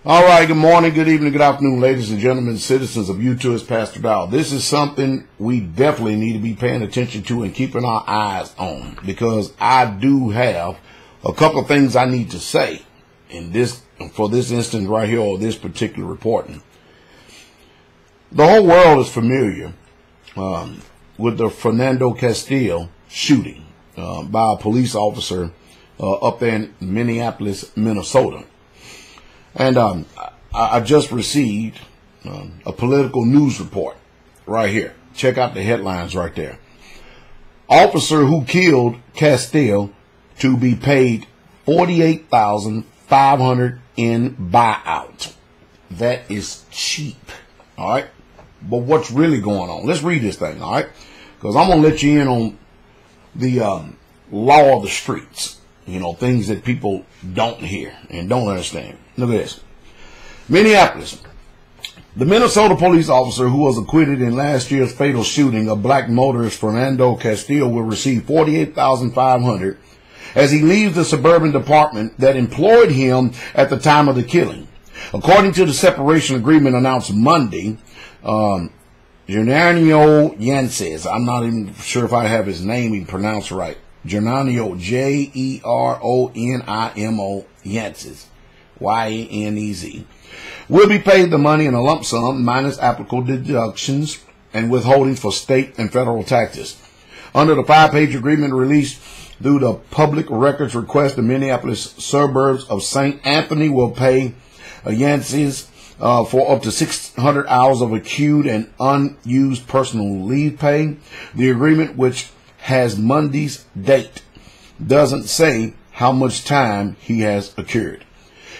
All right, good morning, good evening, good afternoon, ladies and gentlemen, citizens of YouTube. It's Pastor Dowell. This is something we definitely need to be paying attention to and keeping our eyes on, because I do have a couple of things I need to say in this, for this instance right here, or this particular reporting. The whole world is familiar with the Fernando Castile shooting by a police officer up there in Minneapolis, Minnesota. And I just received a political news report right here. Check out the headlines right there. Officer who killed Castile to be paid $48,500 in buyout. That is cheap. All right. But what's really going on? Let's read this thing. All right. Because I'm going to let you in on the law of the streets. You know, things that people don't hear and don't understand. Look at this. Minneapolis. The Minnesota police officer who was acquitted in last year's fatal shooting of black motorist Fernando Castile will receive $48,500 as he leaves the suburban department that employed him at the time of the killing. According to the separation agreement announced Monday, Gernanio Yances, I'm not even sure if I have his name even pronounced right. Gernanio, Jeronimo Yances, Yenez, will be paid the money in a lump sum minus applicable deductions and withholdings for state and federal taxes. Under the 5-page agreement released through the public records request, the Minneapolis suburbs of St. Anthony will pay Yances for up to 600 hours of accrued and unused personal leave pay. The agreement, which has Monday's date, doesn't say how much time he has accrued.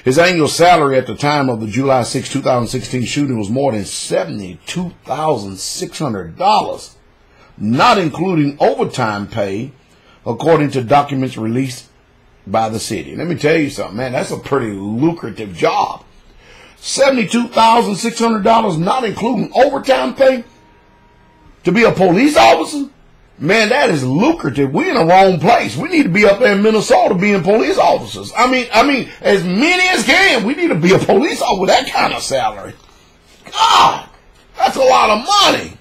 His annual salary at the time of the July 6, 2016 shooting was more than $72,600, not including overtime pay, according to documents released by the city. Let me tell you something, man, that's a pretty lucrative job. $72,600, not including overtime pay, to be a police officer? Man, that is lucrative. We're in the wrong place. We need to be up there in Minnesota being police officers. I mean, as many as can. We need to be a police officer with that kind of salary. God, that's a lot of money.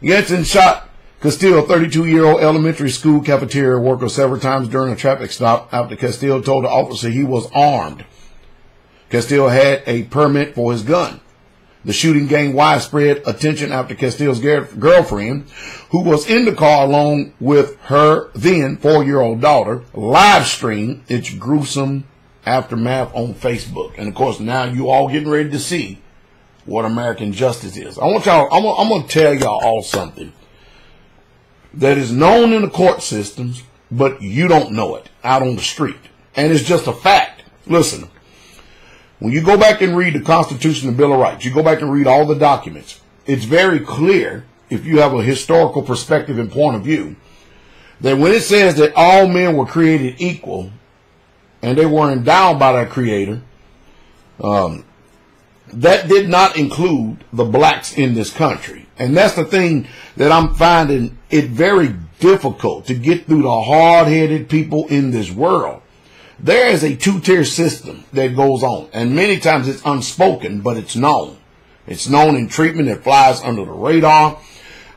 Jensen shot Castile, a 32-year-old elementary school cafeteria worker, several times during a traffic stop after Castile told the officer he was armed. Castile had a permit for his gun. The shooting gained widespread attention after Castile's girlfriend, who was in the car along with her then 4-year-old daughter, live streamed its gruesome aftermath on Facebook. And of course, now you all getting ready to see what American justice is. I'm going to tell y'all all something that is known in the court systems, but you don't know it out on the street. And it's just a fact. Listen. When you go back and read the Constitution and Bill of Rights, you go back and read all the documents, it's very clear, if you have a historical perspective and point of view, that when it says that all men were created equal and they were endowed by their Creator, that did not include the blacks in this country. And that's the thing that I'm finding it very difficult to get through the hard-headed people in this world. There is a two-tier system that goes on, and many times it's unspoken, but it's known. It's known in treatment. It flies under the radar,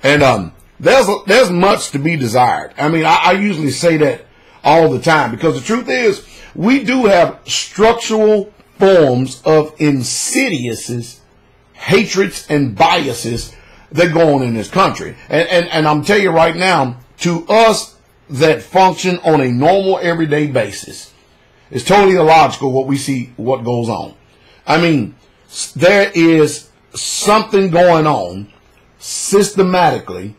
and there's much to be desired. I mean, I usually say that all the time, because the truth is we do have structural forms of insidious hatreds and biases that go on in this country, and I'm telling you right now, to us that function on a normal everyday basis, it's totally illogical what we see, what goes on. I mean, there is something going on systematically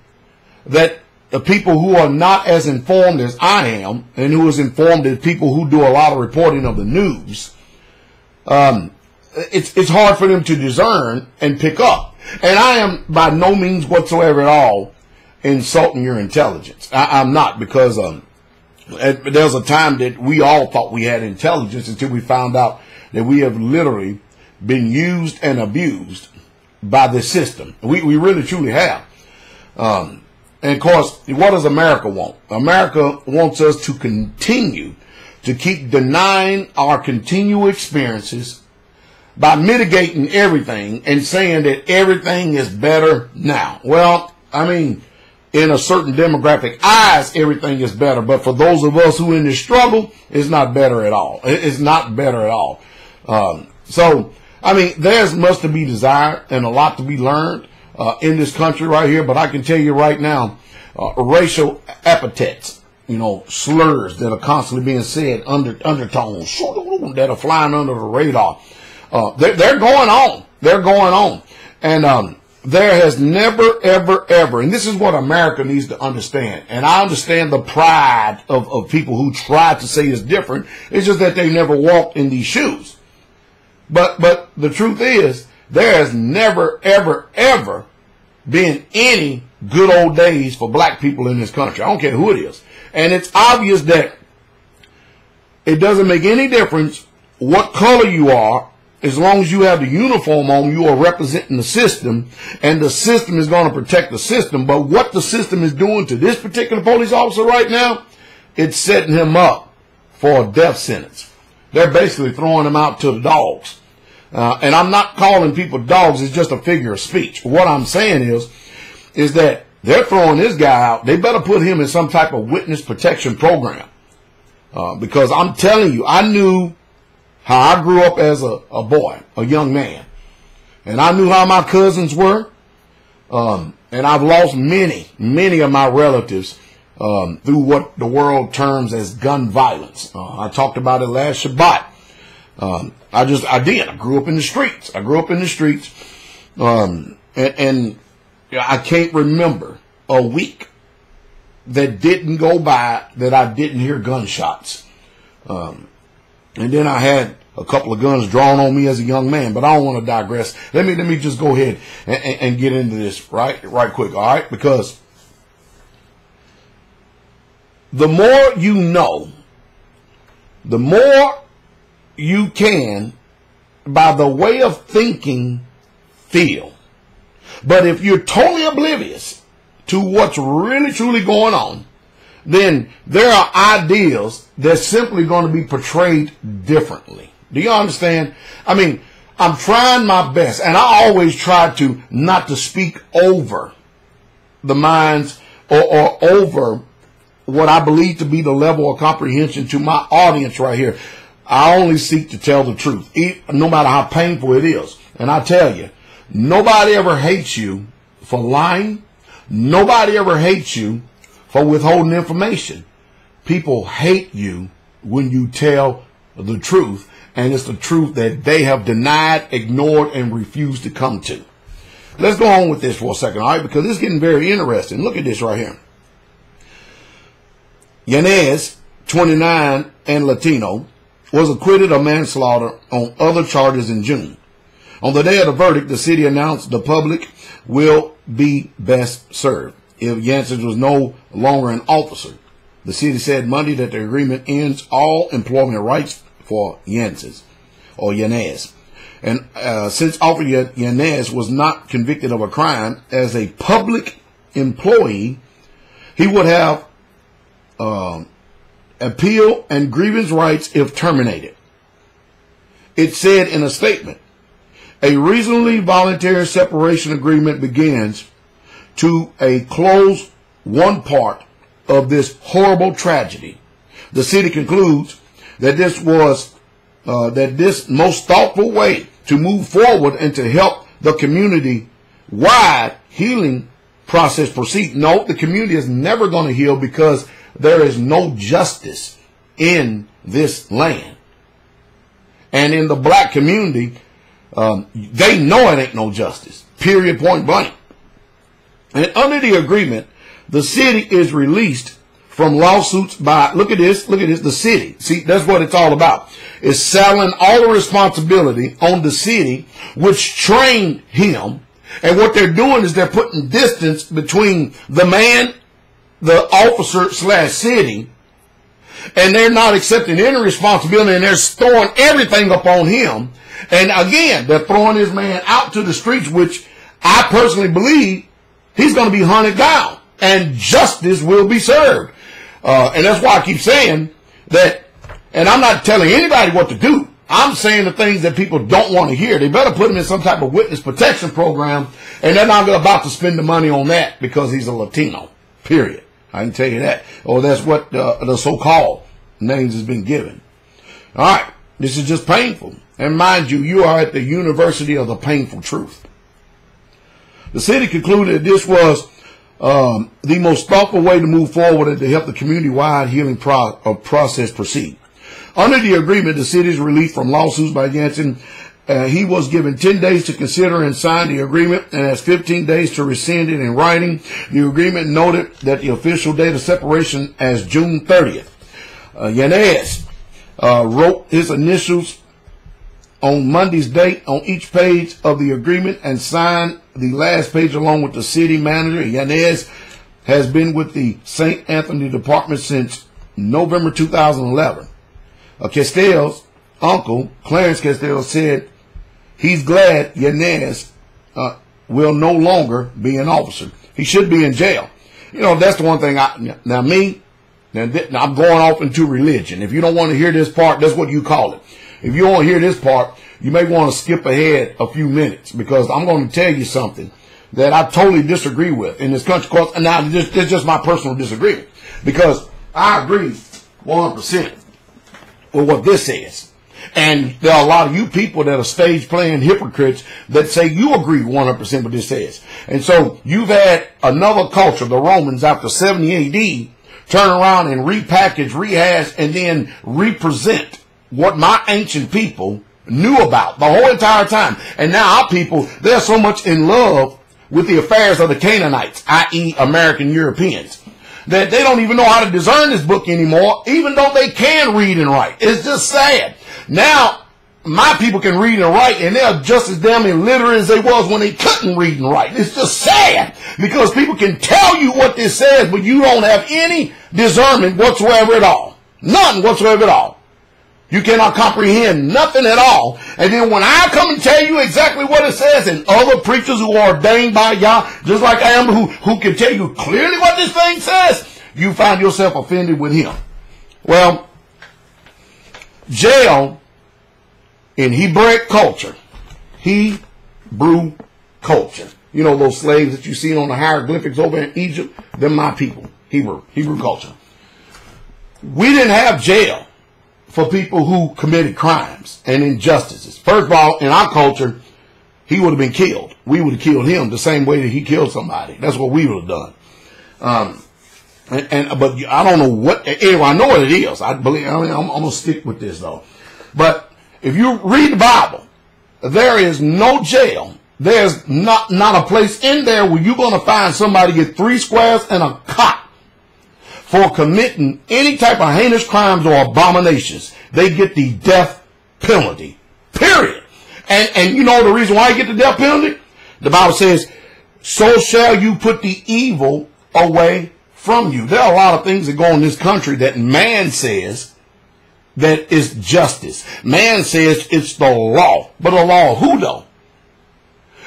that the people who are not as informed as I am, and who is informed as people who do a lot of reporting of the news, it's hard for them to discern and pick up. And I am by no means whatsoever at all insulting your intelligence. I'm not, because there's a time that we all thought we had intelligence until we found out that we have literally been used and abused by the system. We really truly have. And of course, what does America want? America wants us to continue to keep denying our continual experiences by mitigating everything and saying that everything is better now. Well, I mean, in a certain demographic eyes, everything is better. But for those of us who in this struggle, it's not better at all. It's not better at all. So, I mean, there's much to be desired and a lot to be learned in this country right here. But I can tell you right now, racial epithets, you know, slurs that are constantly being said, undertones that are flying under the radar. They're going on. They're going on. And there has never, ever, ever, and this is what America needs to understand. And I understand the pride of people who try to say it's different. It's just that they never walked in these shoes. But the truth is, there has never, ever, ever been any good old days for black people in this country. I don't care who it is. And it's obvious that it doesn't make any difference what color you are. As long as you have the uniform on, you are representing the system, and the system is going to protect the system. But what the system is doing to this particular police officer right now, it's setting him up for a death sentence. They're basically throwing him out to the dogs. And I'm not calling people dogs. It's just a figure of speech. What I'm saying is that they're throwing this guy out. They better put him in some type of witness protection program. Because I'm telling you, I knew how I grew up as a boy, a young man. And I knew how my cousins were. And I've lost many of my relatives through what the world terms as gun violence. I talked about it last Shabbat. I did. I grew up in the streets. And I can't remember a week that didn't go by that I didn't hear gunshots. And then I had a couple of guns drawn on me as a young man, but I don't want to digress. Let me just go ahead and get into this right quick, all right? Because the more you know, the more you can, by the way of thinking, feel. But if you're totally oblivious to what's really truly going on, then there are ideals that's simply going to be portrayed differently. Do you understand? I mean, I'm trying my best, and I always try to not to speak over the minds or over what I believe to be the level of comprehension to my audience right here. I only seek to tell the truth, no matter how painful it is. And I tell you, nobody ever hates you for lying. Nobody ever hates you for withholding information. People hate you when you tell the truth, and it's the truth that they have denied, ignored, and refused to come to. Let's go on with this for a second, all right? Because it's getting very interesting. Look at this right here. Yanez, 29 and Latino, was acquitted of manslaughter on other charges in June. On the day of the verdict, the city announced the public will be best served if Yanez was no longer an officer. The city said Monday that the agreement ends all employment rights for Yanez. And since Officer Yanez was not convicted of a crime as a public employee, he would have appeal and grievance rights if terminated. It said in a statement, a reasonably voluntary separation agreement begins to a close one part of this horrible tragedy. The city concludes that this was this most thoughtful way to move forward and to help the community-wide healing process proceed. No, the community is never going to heal because there is no justice in this land. And in the black community, they know it ain't no justice. Period, point blank. And under the agreement, the city is released from lawsuits by, look at this, the city. See, that's what it's all about. It's selling all the responsibility on the city, which trained him. And what they're doing is they're putting distance between the man, the officer / city, and they're not accepting any responsibility, and they're throwing everything up on him. And again, they're throwing this man out to the streets, which I personally believe he's going to be hunted down and justice will be served. And that's why I keep saying that And I'm not telling anybody what to do. I'm saying the things that people don't want to hear. They better put him in some type of witness protection program, and they're not about to spend the money on that because he's a Latino, period. I can tell you that. Or that's what the so-called names has been given. All right, this is just painful. And mind you, you are at the University of the Painful Truth. The city concluded this was the most thoughtful way to move forward and to help the community-wide healing process proceed. Under the agreement, the city's released from lawsuits by Jansen. He was given 10 days to consider and sign the agreement and has 15 days to rescind it in writing. The agreement noted that the official date of separation as June 30th. Yanez wrote his initials on Monday's date on each page of the agreement and signed the last page along with the city manager. Yanez has been with the St. Anthony Department since November 2011. Castile's uncle, Clarence Castile, said he's glad Yanez will no longer be an officer. He should be in jail. You know, that's the one thing. I'm going off into religion. If you don't want to hear this part, that's what you call it. If you don't want to hear this part, you may want to skip ahead a few minutes, because I'm going to tell you something that I totally disagree with in this country. And now, this is just my personal disagreement, because I agree 100% with what this says. And there are a lot of you people that are stage playing hypocrites that say you agree 100% with what this says. And so you've had another culture, the Romans, after 70 AD, turn around and repackage, rehash, and then represent what my ancient people knew about the whole entire time. And now our people, they're so much in love with the affairs of the Canaanites, i.e. American Europeans, that they don't even know how to discern this book anymore, even though they can read and write. It's just sad. Now, my people can read and write, and they're just as damn illiterate as they was when they couldn't read and write. It's just sad, because people can tell you what this says, but you don't have any discernment whatsoever at all. None whatsoever at all. You cannot comprehend nothing at all. And then when I come and tell you exactly what it says, and other preachers who are ordained by Yah, just like I am, who can tell you clearly what this thing says, you find yourself offended with him. Well, jail in Hebraic culture, Hebrew culture, you know those slaves that you see on the hieroglyphics over in Egypt, they're my people, Hebrew culture. We didn't have jail for people who committed crimes and injustices. First of all, in our culture, he would have been killed. We would have killed him the same way that he killed somebody. That's what we would have done. But I don't know what. Anyway, I know what it is. I'm gonna stick with this though. But if you read the Bible, there is no jail. There's not a place in there where you're gonna find somebody get 3 squares and a cot for committing any type of heinous crimes or abominations. They get the death penalty, period. And you know the reason why you get the death penalty? The Bible says, so shall you put the evil away from you. There are a lot of things that go in this country that man says that is justice. Man says it's the law. But the law of who though?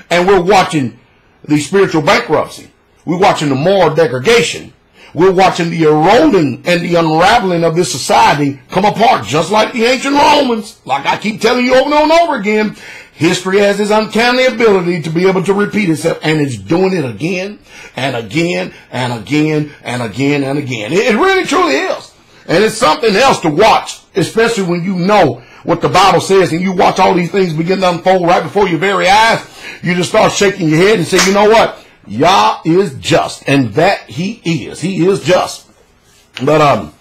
And we're watching the spiritual bankruptcy. We're watching the moral degradation. We're watching the eroding and the unraveling of this society come apart, just like the ancient Romans. Like I keep telling you over and over again, history has this uncanny ability to be able to repeat itself, and it's doing it again and again and again and again and again. It really truly is. And it's something else to watch, especially when you know what the Bible says and you watch all these things begin to unfold right before your very eyes. You just start shaking your head and say, you know what? Yah is just, and that he is. He is just. But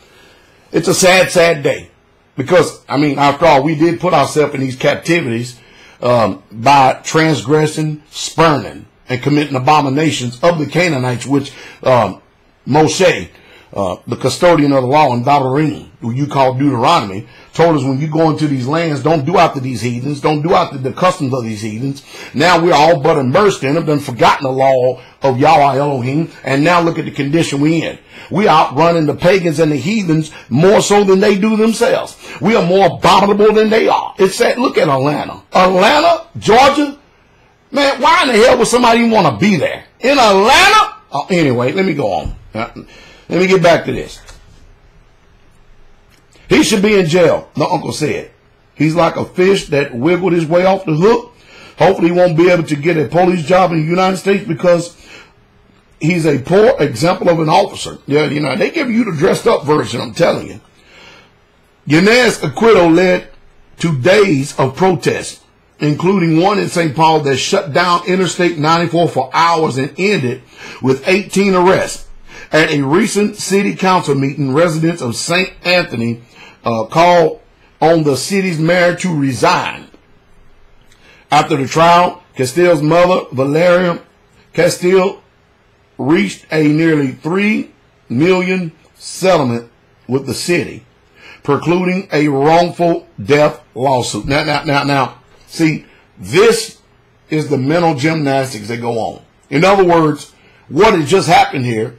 it's a sad, sad day. Because, I mean, after all, we did put ourselves in these captivities by transgressing, spurning, and committing abominations of the Canaanites, which Moshe, the custodian of the law in Deuteronomy, who you call Deuteronomy, told us when you go into these lands, don't do after these heathens, don't do after the customs of these heathens. Now we're all but immersed in them, done forgotten the law of Yahweh Elohim, and now look at the condition we're in. We outrunning the pagans and the heathens more so than they do themselves. We are more abominable than they are. It's sad. Look at Atlanta. Atlanta, Georgia. Man, why in the hell would somebody even want to be there? In Atlanta? Oh, anyway, let me go on. Let me get back to this. He should be in jail, the uncle said. He's like a fish that wiggled his way off the hook. Hopefully he won't be able to get a police job in the United States because he's a poor example of an officer. Yeah, you know, they give you the dressed up version, I'm telling you. Yanez's acquittal led to days of protest, including one in St. Paul that shut down Interstate 94 for hours and ended with 18 arrests. At a recent city council meeting, residents of St. Anthony called on the city's mayor to resign. After the trial, Castile's mother, Valeria Castile, reached a nearly $3 million settlement with the city, precluding a wrongful death lawsuit. Now, see, this is the mental gymnastics that go on. In other words, what had just happened here,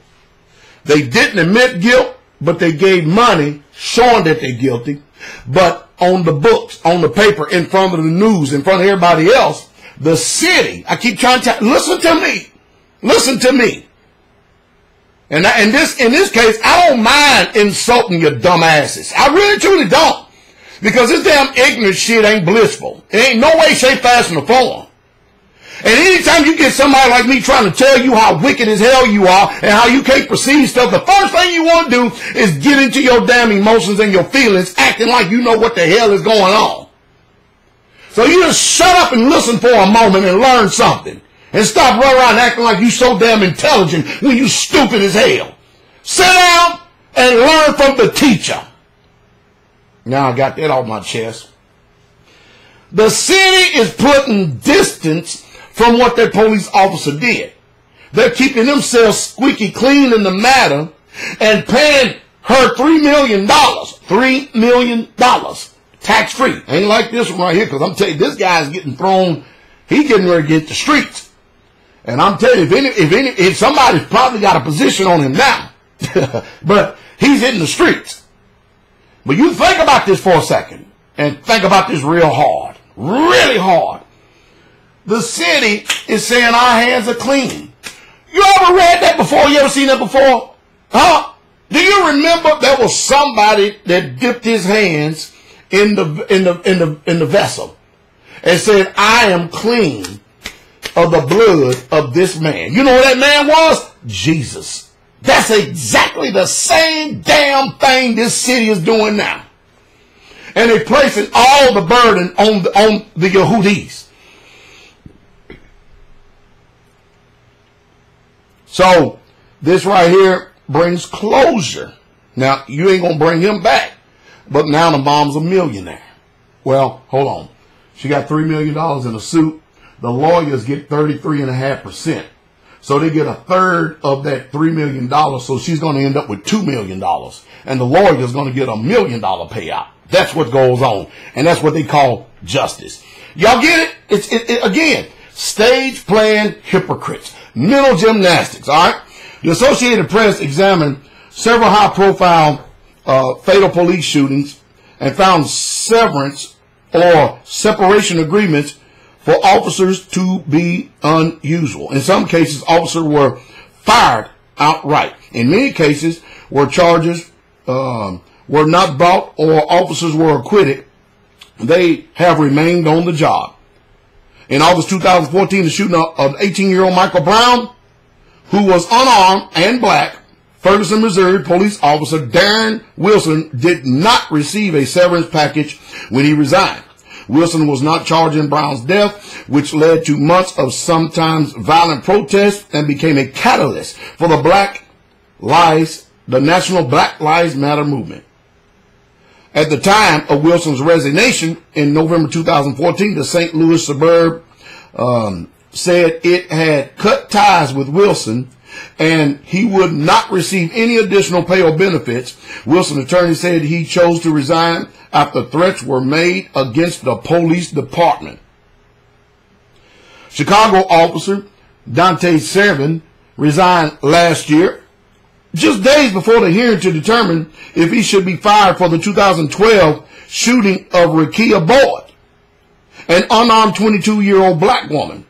they didn't admit guilt, but they gave money showing that they're guilty. But on the books, on the paper, in front of the news, in front of everybody else, the city, I keep trying to listen to me. Listen to me. And in this case, I don't mind insulting your dumb asses. I really truly don't. Because this damn ignorant shit ain't blissful. It ain't no way, shape, fashion, or form. And anytime you get somebody like me trying to tell you how wicked as hell you are and how you can't perceive stuff, the first thing you want to do is get into your damn emotions and your feelings, acting like you know what the hell is going on. So you just shut up and listen for a moment and learn something. And stop running around acting like you so damn intelligent when you stupid as hell. Sit down and learn from the teacher. Now I got that off my chest. The city is putting distance from what that police officer did. They're keeping themselves squeaky clean in the matter and paying her $3 million. $3 million. Tax-free. Ain't like this one right here, because I'm telling you, this guy's getting thrown. He's getting ready to get the streets. And I'm telling you, if somebody's probably got a position on him now, but he's hitting the streets. But you think about this for a second, and think about this real hard. Really hard. The city is saying our hands are clean. You ever read that before? You ever seen that before? Huh? Do you remember there was somebody that dipped his hands in the vessel and said, I am clean of the blood of this man. You know what that man was? Jesus. That's exactly the same damn thing this city is doing now. And they're placing all the burden on the Yehudis. So this right here brings closure. Now, you ain't going to bring him back. But now the mom's a millionaire. Well, hold on. She got $3 million in a suit. The lawyers get 33.5%. So they get a third of that $3 million. So she's going to end up with $2 million. And the lawyer's going to get $1 million payout. That's what goes on. And that's what they call justice. Y'all get it? It's again, stage playing hypocrites. Mental gymnastics, all right? The Associated Press examined several high-profile fatal police shootings and found severance or separation agreements for officers to be unusual. In some cases, officers were fired outright. In many cases, where charges were not brought or officers were acquitted, they have remained on the job. In August 2014, the shooting of 18-year-old Michael Brown, who was unarmed and black, Ferguson, Missouri police officer Darren Wilson did not receive a severance package when he resigned. Wilson was not charged in Brown's death, which led to months of sometimes violent protests and became a catalyst for the National Black Lives Matter movement. At the time of Wilson's resignation in November 2014, the St. Louis suburb said it had cut ties with Wilson and he would not receive any additional pay or benefits. Wilson's attorney said he chose to resign after threats were made against the police department. Chicago officer Dante Servin resigned last year, just days before the hearing to determine if he should be fired for the 2012 shooting of Rekia Boyd, an unarmed 22-year-old black woman.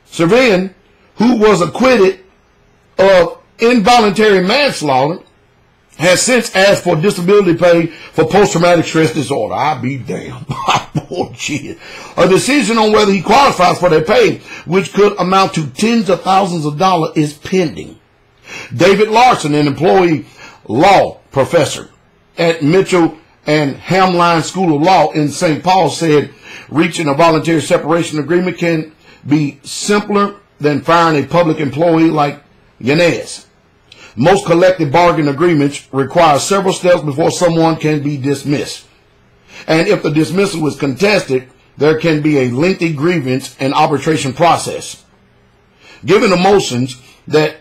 Servin, who was acquitted of involuntary manslaughter, has since asked for disability pay for post-traumatic stress disorder. I'll be damned. Bullshit. A decision on whether he qualifies for that pay, which could amount to tens of thousands of dollars, is pending. David Larson, an employee law professor at Mitchell and Hamline School of Law in St. Paul, said reaching a voluntary separation agreement can be simpler than firing a public employee like Yanez. Most collective bargaining agreements require several steps before someone can be dismissed. And if the dismissal is contested, there can be a lengthy grievance and arbitration process. Given the motions that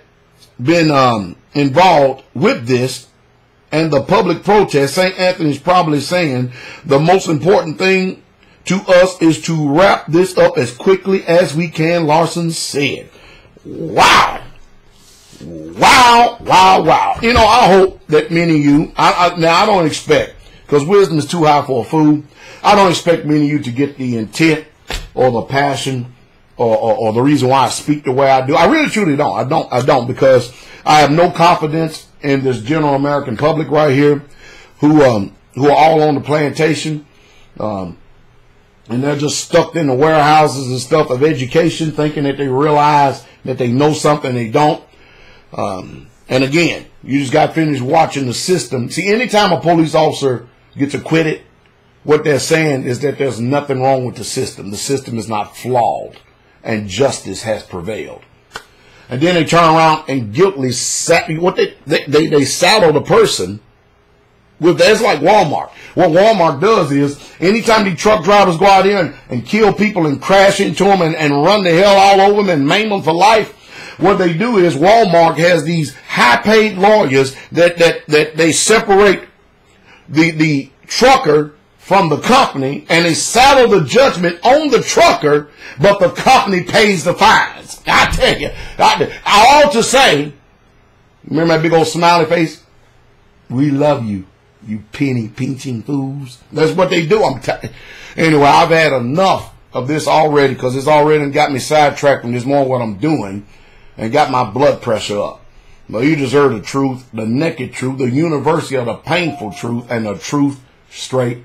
been involved with this and the public protest, St. Anthony's probably saying the most important thing to us is to wrap this up as quickly as we can, Larson said. Wow. Wow, wow, wow. You know, I hope that many of you, now I don't expect, because wisdom is too high for a fool, I don't expect many of you to get the intent or the passion or the reason why I speak the way I do. I really truly don't. I don't, because I have no confidence in this general American public right here who are all on the plantation, and they're just stuck in the warehouses and stuff of education, thinking that they realize that they know something they don't. And again, you just got finished watching the system. See, anytime a police officer gets acquitted, what they're saying is that there's nothing wrong with the system. The system is not flawed, and justice has prevailed. And then they turn around and guiltily they saddle the person with, it's like Walmart. What Walmart does is, anytime these truck drivers go out there and kill people and crash into them and run the hell all over them and maim them for life, what they do is Walmart has these high-paid lawyers that they separate the trucker from the company, and they saddle the judgment on the trucker, but the company pays the fines. I tell you, I ought to say, remember that big old smiley face? We love you, you penny-pinching fools. That's what they do. Anyway, I've had enough of this already, because it's already got me sidetracked from this more what I'm doing, and got my blood pressure up. But you deserve the truth, the naked truth, the university of the painful truth, and the truth straight